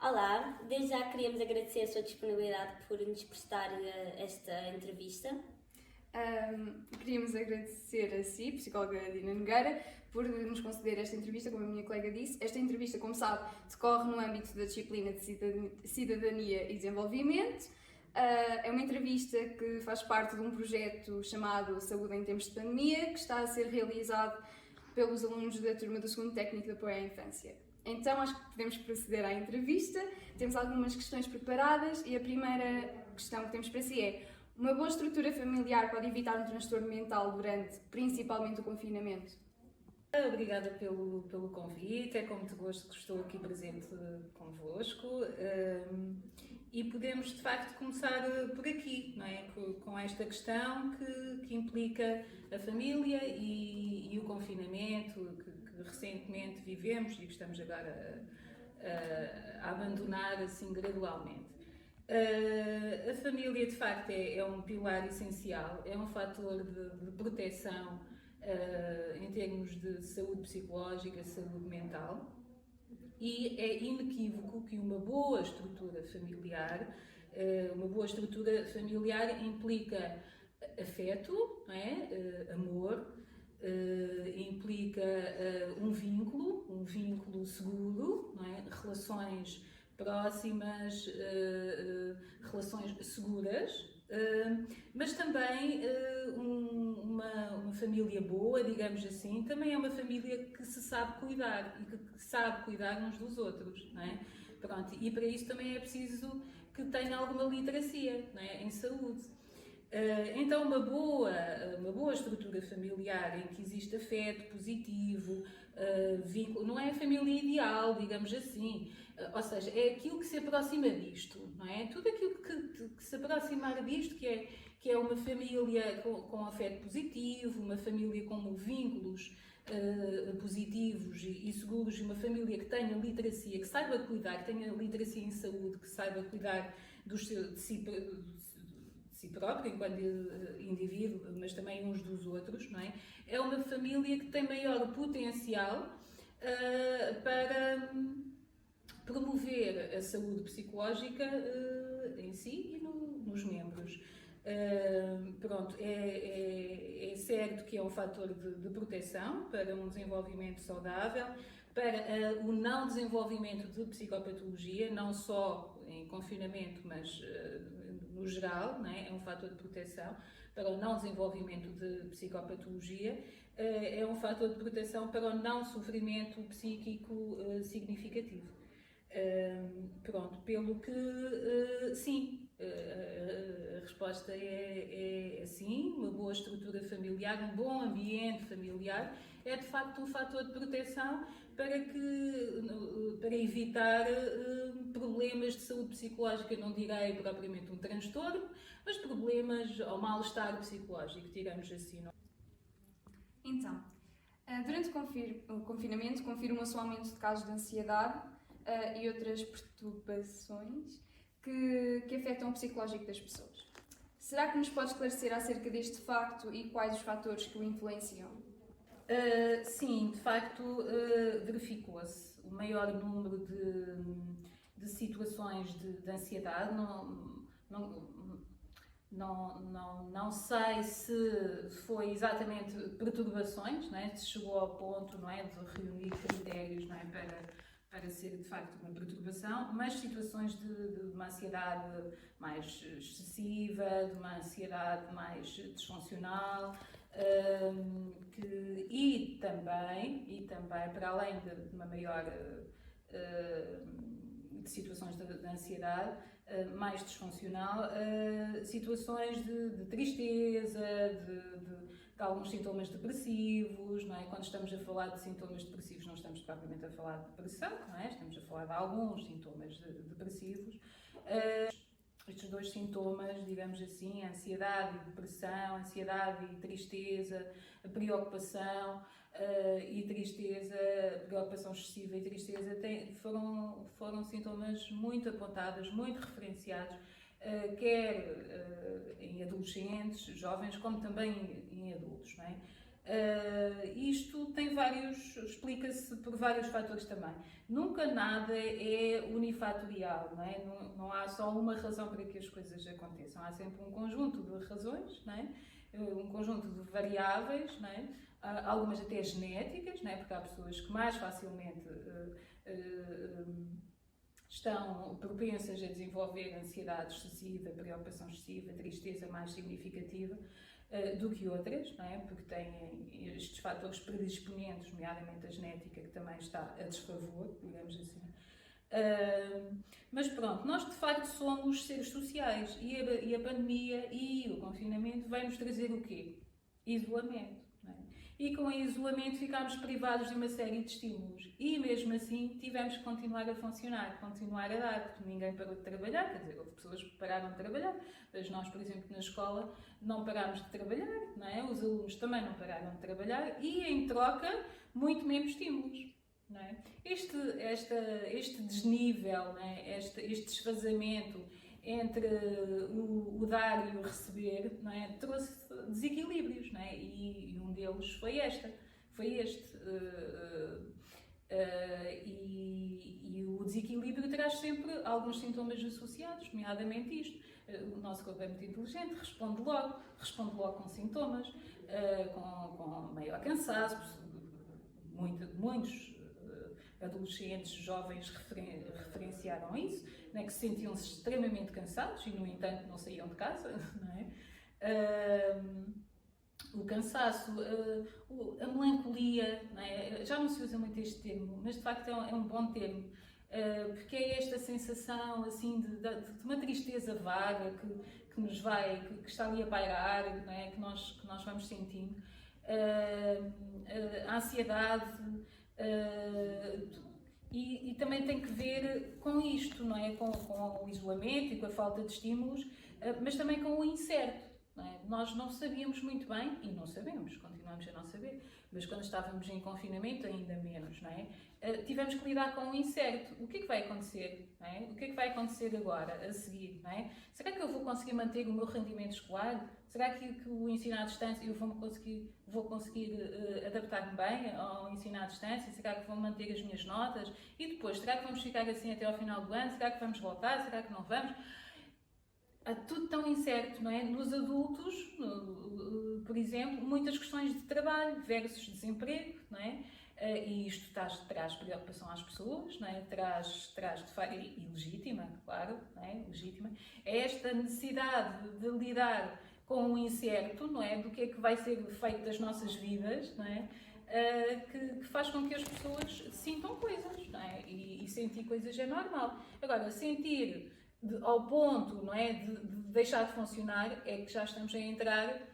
Olá, desde já queríamos agradecer a sua disponibilidade por nos prestar esta entrevista. Queríamos agradecer a si, psicóloga Dina Nogueira, por nos conceder esta entrevista, como a minha colega disse. Esta entrevista, como sabe, decorre no âmbito da disciplina de Cidadania e Desenvolvimento. É uma entrevista que faz parte de um projeto chamado Saúde em Tempos de Pandemia, que está a ser realizado pelos alunos da turma do 2º Técnico de Apoio à Infância. Então, acho que podemos proceder à entrevista. Temos algumas questões preparadas e a primeira questão que temos para si é: uma boa estrutura familiar pode evitar um transtorno mental durante, principalmente, o confinamento? Obrigada pelo convite, é com muito gosto que estou aqui presente convosco e podemos de facto começar por aqui, não é? Com esta questão que implica a família e o confinamento que recentemente vivemos e que estamos agora a abandonar assim gradualmente. A família de facto é um pilar essencial, é um fator de proteção em termos de saúde psicológica, saúde mental, e é inequívoco que uma boa estrutura familiar implica afeto, não é? Amor, implica um vínculo seguro, não é? Relações próximas, relações seguras, mas também uma família boa, digamos assim, também é uma família que se sabe cuidar e que sabe cuidar uns dos outros, não é? Pronto, e para isso também é preciso que tenha alguma literacia, não é? Em saúde. Então uma boa estrutura familiar em que existe afeto positivo, vínculo, não é a família ideal, digamos assim, ou seja, é aquilo que se aproxima disto, não é? Tudo aquilo que se aproximar disto, que é uma família com afeto positivo, uma família com vínculos positivos e seguros, uma família que tenha literacia, que saiba cuidar, que tenha literacia em saúde, que saiba cuidar de si próprio, enquanto indivíduo, mas também uns dos outros, não é? É uma família que tem maior potencial para promover a saúde psicológica em si e nos membros. Pronto, é certo que é um fator de proteção para um desenvolvimento saudável, para o não desenvolvimento de psicopatologia, não só em confinamento, mas no geral, não é? É um fator de proteção para o não desenvolvimento de psicopatologia, é um fator de proteção para o não sofrimento psíquico significativo. Pronto, pelo que sim, a resposta é sim, uma boa estrutura familiar, um bom ambiente familiar é de facto um fator de proteção para evitar problemas de saúde psicológica, não direi propriamente um transtorno, mas problemas ou mal-estar psicológico, digamos assim. Então, durante o confinamento confirma-se o aumento de casos de ansiedade e outras perturbações que afetam o psicológico das pessoas. Será que nos pode esclarecer acerca deste facto e quais os fatores que o influenciam? Sim, de facto verificou-se o maior número de situações de ansiedade. Não sei se foi exatamente perturbações, não é? Se chegou ao ponto, não é, de reunir critérios, não é, para ser de facto uma perturbação, mas situações de uma ansiedade mais excessiva, de uma ansiedade mais disfuncional, e também para além de uma maior de situações de ansiedade mais disfuncional, situações de tristeza, de alguns sintomas depressivos, não é? Quando estamos a falar de sintomas depressivos, não estamos propriamente a falar de depressão, não é? Estamos a falar de alguns sintomas depressivos. Estes dois sintomas, digamos assim, a ansiedade e depressão, ansiedade e tristeza, a preocupação e tristeza, preocupação excessiva e tristeza, foram sintomas muito apontados, muito referenciados, quer em adolescentes, jovens, como também em adultos, não é? Isto tem explica-se por vários fatores também. Nunca nada é unifatorial, não é? Não há só uma razão para que as coisas aconteçam. Há sempre um conjunto de razões, não é? Um conjunto de variáveis, não é? Algumas até genéticas, não é? Porque há pessoas que mais facilmente estão propensas a desenvolver ansiedade excessiva, preocupação excessiva, tristeza mais significativa do que outras, não é? Porque têm estes fatores predisponentes, nomeadamente a genética, que também está a desfavor, digamos assim. Mas pronto, nós de facto somos seres sociais e a pandemia e o confinamento vai-nos trazer o quê? Isolamento. Não é? E com o isolamento ficámos privados de uma série de estímulos e mesmo assim tivemos que continuar a funcionar, continuar a dar, porque ninguém parou de trabalhar, quer dizer, houve pessoas que pararam de trabalhar, mas nós, por exemplo, na escola não parámos de trabalhar, não é? Os alunos também não pararam de trabalhar e em troca muito menos estímulos. Não é? Este desnível, não é? Este desfazamento entre o dar e o receber, não é? Trouxe desequilíbrios, não é? E um deles foi este. E o desequilíbrio traz sempre alguns sintomas associados, nomeadamente isto. O nosso corpo é muito inteligente, responde logo com sintomas, com maior cansaço. Muitos adolescentes, jovens referenciaram isso, né, que se sentiam-se extremamente cansados e, no entanto, não saíam de casa, não é? O cansaço, a melancolia, não é? Já não se usa muito este termo, mas de facto é um bom termo, porque é esta sensação assim de uma tristeza vaga que nos vai, que está ali a pairar, não é? que nós vamos sentindo, a ansiedade. E também tem que ver com isto, não é? Com o isolamento e com a falta de estímulos, mas também com o incerto. Não é? Nós não sabíamos muito bem, e não sabemos, continuamos a não saber, mas quando estávamos em confinamento ainda menos, não é? Tivemos que lidar com o incerto. O que é que vai acontecer? Não é? O que é que vai acontecer agora, a seguir? Não é? Será que eu vou conseguir manter o meu rendimento escolar? Será que o ensino à distância eu vou conseguir adaptar-me bem ao ensino à distância? Será que vou manter as minhas notas? E depois, será que vamos ficar assim até ao final do ano? Será que vamos voltar? Será que não vamos? Há tudo tão incerto, não é? Nos adultos, por exemplo, muitas questões de trabalho versus desemprego, não é? E isto traz preocupação às pessoas, não é? Traz de facto, e legítima, claro, não é? Legítima, é esta necessidade de lidar com o incerto, não é? Do que é que vai ser feito das nossas vidas, não é? Que faz com que as pessoas sintam coisas, não é? E sentir coisas é normal. Agora, sentir ao ponto, não é, de deixar de funcionar, é que já estamos a entrar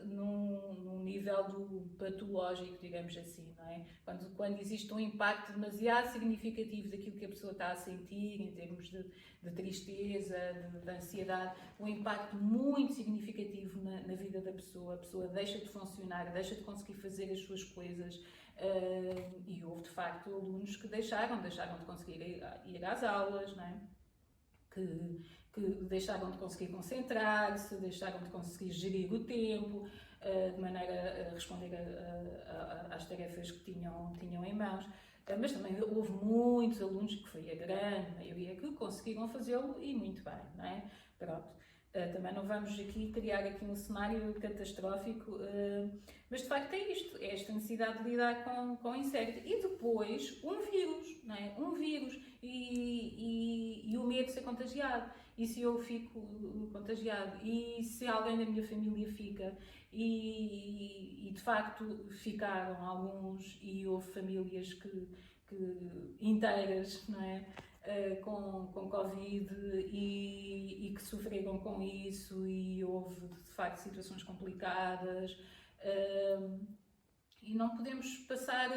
num nível do patológico, digamos assim, não é? Quando existe um impacto demasiado significativo daquilo que a pessoa está a sentir, em termos de tristeza, de ansiedade, um impacto muito significativo na vida da pessoa, a pessoa deixa de funcionar, deixa de conseguir fazer as suas coisas, e houve de facto alunos que deixaram de conseguir ir às aulas, não é? Que deixaram de conseguir concentrar-se, deixaram de conseguir gerir o tempo, de maneira a responder às tarefas que tinham em mãos. Mas também houve muitos alunos, que foi a grande maioria, que conseguiram fazê-lo e muito bem, não é? Pronto. Também não vamos criar aqui um cenário catastrófico, mas de facto é isto, é esta necessidade de lidar com o incerto. E depois um vírus, não é? Um vírus e o medo de ser contagiado. E se eu fico contagiado? E se alguém da minha família fica? E de facto ficaram alguns, e houve famílias que inteiras, não é? Com Covid e que sofreram com isso, e houve de facto situações complicadas, e não podemos passar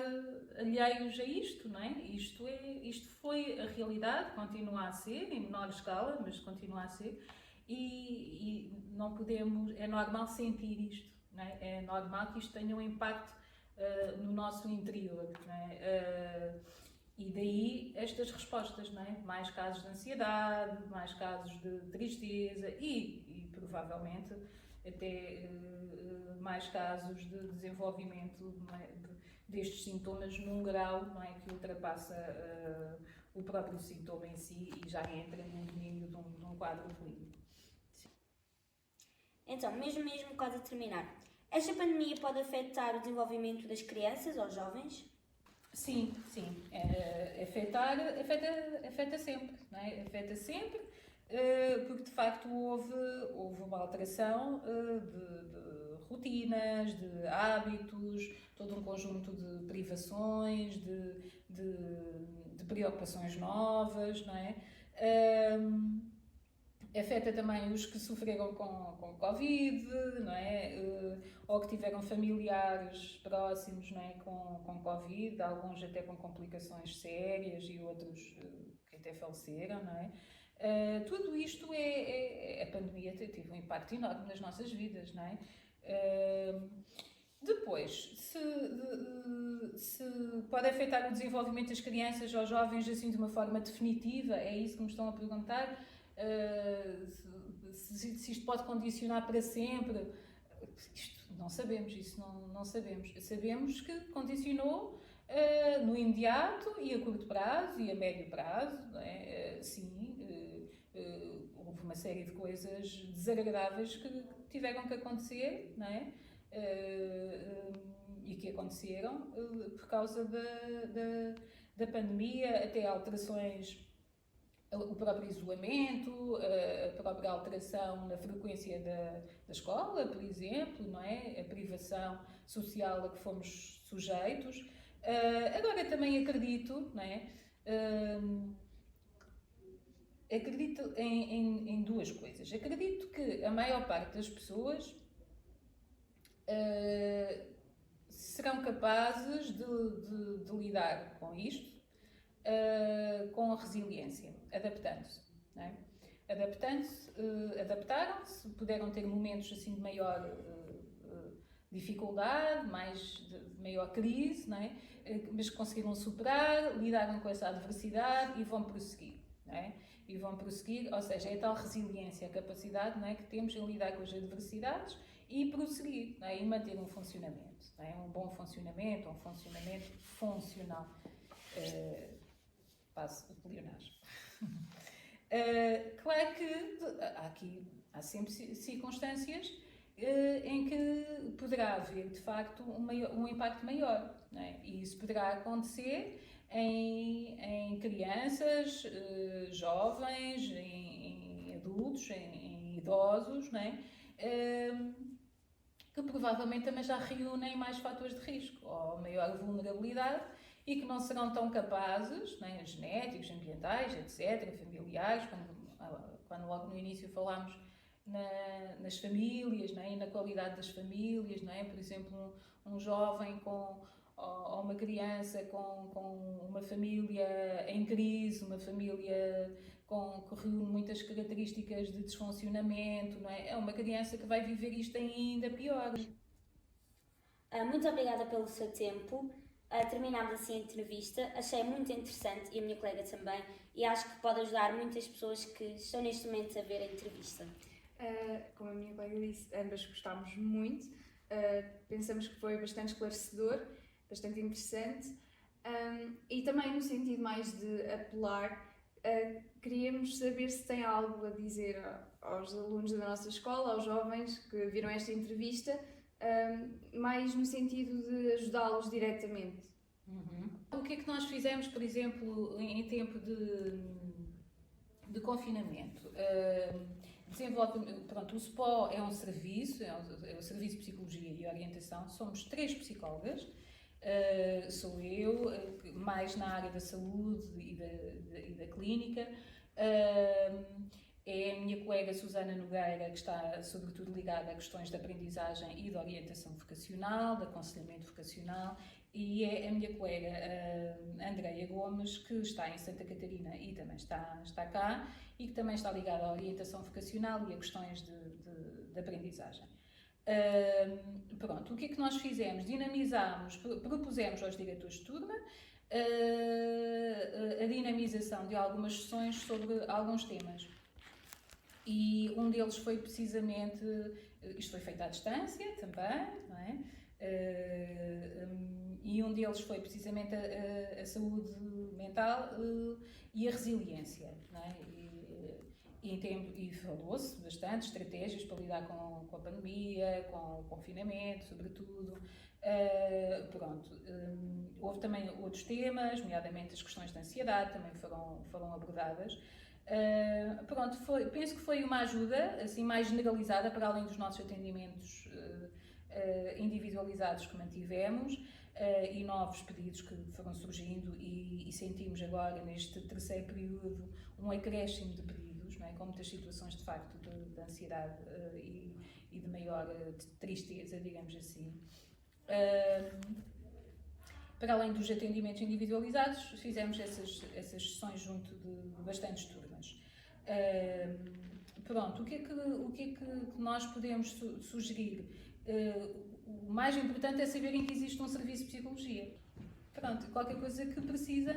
alheios a isto, não é? Isto foi a realidade, continua a ser, em menor escala, mas continua a ser, e não podemos, é normal sentir isto, não é? É normal que isto tenha um impacto no nosso interior, não é? E daí estas respostas, não é? Mais casos de ansiedade, mais casos de tristeza e provavelmente até mais casos de desenvolvimento, não é, destes sintomas num grau, não é, que ultrapassa o próprio sintoma em si e já entra num domínio de um quadro clínico. Então, mesmo quase a terminar, esta pandemia pode afetar o desenvolvimento das crianças ou jovens? Sim. Afeta sempre, não é? Afeta sempre, porque de facto houve uma alteração de rotinas, de hábitos, todo um conjunto de privações, de preocupações novas, não é? Afeta também os que sofreram com Covid, não é? Ou que tiveram familiares próximos, não é? com Covid, alguns até com complicações sérias e outros que até faleceram, não é? Tudo isto a pandemia teve um impacto enorme nas nossas vidas, não é? Depois, se pode afetar o desenvolvimento das crianças ou jovens assim de uma forma definitiva, é isso que me estão a perguntar? Se isto pode condicionar para sempre, isto não sabemos, isso não sabemos. Sabemos que condicionou no imediato e a curto prazo e a médio prazo, não é? Sim, houve uma série de coisas desagradáveis que tiveram que acontecer, não é? E que aconteceram por causa da pandemia, até alterações, o próprio isolamento, a própria alteração na frequência da escola, por exemplo, não é? A privação social a que fomos sujeitos. Agora também acredito, não é? Acredito em duas coisas. Acredito que a maior parte das pessoas serão capazes de lidar com isto com a resiliência, adaptando-se, não é? Adaptaram-se, puderam ter momentos assim de maior dificuldade, de maior crise, não é? Mas conseguiram superar, lidaram com essa adversidade e vão prosseguir, não é? E vão prosseguir, ou seja, é a tal resiliência, a capacidade, não é, que temos em lidar com as adversidades e prosseguir, não é? E manter um funcionamento, não é? Um bom funcionamento, um funcionamento funcional. Passo o pleonasmo. Claro que há sempre circunstâncias em que poderá haver, de facto, um impacto maior, não é? E isso poderá acontecer em crianças, jovens, em adultos, em idosos, não é? Que provavelmente também já reúnem mais fatores de risco ou maior vulnerabilidade e que não serão tão capazes, né, genéticos, ambientais, etc., familiares, quando logo no início falámos nas famílias, né, e na qualidade das famílias, né, por exemplo, um jovem ou uma criança com uma família em crise, uma família que reúne muitas características de desfuncionamento, não é? É uma criança que vai viver isto ainda pior. Muito obrigada pelo seu tempo. Terminamos assim a entrevista. Achei muito interessante e a minha colega também, e acho que pode ajudar muitas pessoas que estão neste momento a ver a entrevista. Como a minha colega disse, ambas gostámos muito. Pensamos que foi bastante esclarecedor, bastante interessante, e também no sentido mais de apelar. Queríamos saber se tem algo a dizer aos alunos da nossa escola, aos jovens que viram esta entrevista, mais no sentido de ajudá-los diretamente. O que é que nós fizemos, por exemplo, em tempo de confinamento? Pronto, o SPO é um serviço, é o Serviço de Psicologia e Orientação. Somos 3 psicólogas. Sou eu, mais na área da saúde e da clínica. É a minha colega Susana Nogueira, que está sobretudo ligada a questões de aprendizagem e de orientação vocacional, de aconselhamento vocacional, e é a minha colega Andreia Gomes, que está em Santa Catarina e também está cá, e que também está ligada à orientação vocacional e a questões de aprendizagem. Pronto, o que é que nós fizemos? Propusemos aos diretores de turma a dinamização de algumas sessões sobre alguns temas. E um deles foi precisamente, isto foi feito à distância também, não é? E um deles foi precisamente a saúde mental e a resiliência, não é? E falou-se bastante estratégias para lidar com a pandemia, com o confinamento, sobretudo. Houve também outros temas, nomeadamente as questões de ansiedade, também foram abordadas. Penso que foi uma ajuda assim, mais generalizada, para além dos nossos atendimentos individualizados que mantivemos e novos pedidos que foram surgindo, e sentimos agora, neste terceiro período, um acréscimo de pedidos, não é? Com muitas situações, de facto, de ansiedade e de maior tristeza, digamos assim. Para além dos atendimentos individualizados, fizemos essas sessões junto de bastantes turmas. O que é que nós podemos sugerir? O mais importante é saberem que existe um serviço de psicologia. Qualquer coisa que precisem,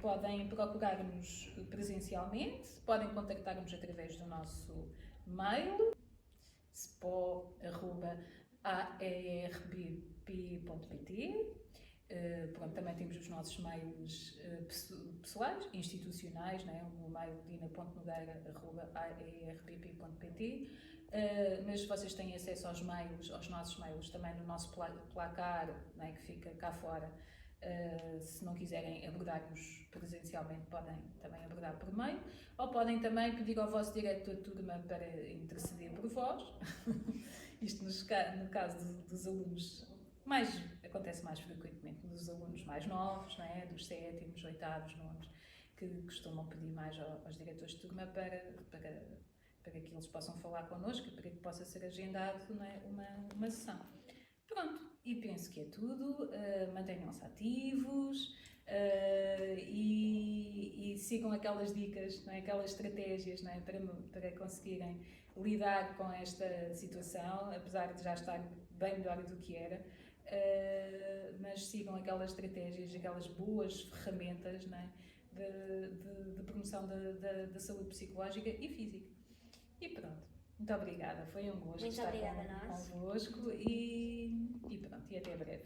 podem procurar-nos presencialmente, podem contactar-nos através do nosso mail, spo@aerbp.pt. Também temos os nossos mails pessoais, institucionais, né? O mail dina.nogueira@aerbp.pt. Mas vocês têm acesso aos nossos mails também no nosso placar, né? Que fica cá fora. Se não quiserem abordar-nos presencialmente, podem também abordar por mail, ou podem também pedir ao vosso diretor de turma para interceder por vós. Isto no caso dos alunos, acontece mais frequentemente dos alunos mais novos, não é? Dos 7º, 8º, 9º, que costumam pedir mais aos diretores de turma para que eles possam falar connosco e para que possa ser agendado, não é? uma sessão. E penso que é tudo. Mantenham-se ativos e sigam aquelas dicas, não é? Aquelas estratégias, não é? para conseguirem lidar com esta situação, apesar de já estar bem melhor do que era. Mas sigam aquelas estratégias, aquelas boas ferramentas, não é? de promoção da saúde psicológica e física. E pronto. Muito obrigada, foi um gosto estar convosco e até breve.